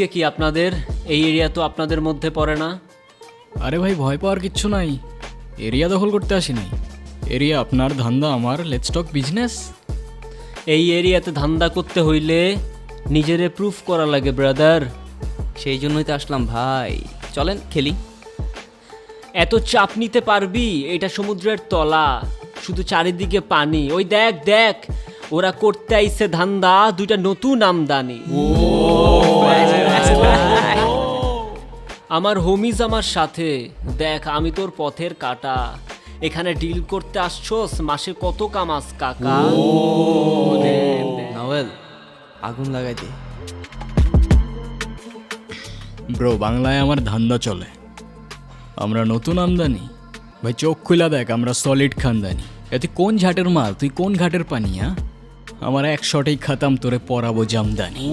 কি আপনাদের এই এরিয়া তো আপনাদের মধ্যে পড়ে না? আরে ভাই, ভয় পাওয়ার কিচ্ছু নাই। এরিয়া দখল করতে আসি নাই। এরিয়া আপনার, ধান্দা আমার। Let's talk business. এই এরিয়াতে ধান্দা করতে হইলে নিজেরে প্রুফ করা লাগে ব্রাদার। সেই জন্যই তো আসলাম ভাই, চলেন খেলি। এত চাপ নিতে পারবি? এটা সমুদ্রের তলা, শুধু চারিদিকে পানি। ওই দেখ দেখ, ওরা করতে আইছে ধান্দা, দুইটা নতুন আমদানি। আমার হোমিজ আমার সাথে। দেখ, আমি তোর পথের কাটা। এখানে ডিল করতে আসছোস, মাসে কত কামাস কাকা? নভেল আগুন লাগাই দে। ব্রো, বাংলায় আমার ধান্দা চলে। আমরা নতুন আমদানি। ভাই চোখ খুলা দেখ, আমরা সলিড খানদানি। তুই কোন ঝাটের মাল, তুই কোন ঘাটের পানি? আমার এক শটেই খাতাম, তোরে পরাবো জামদানি।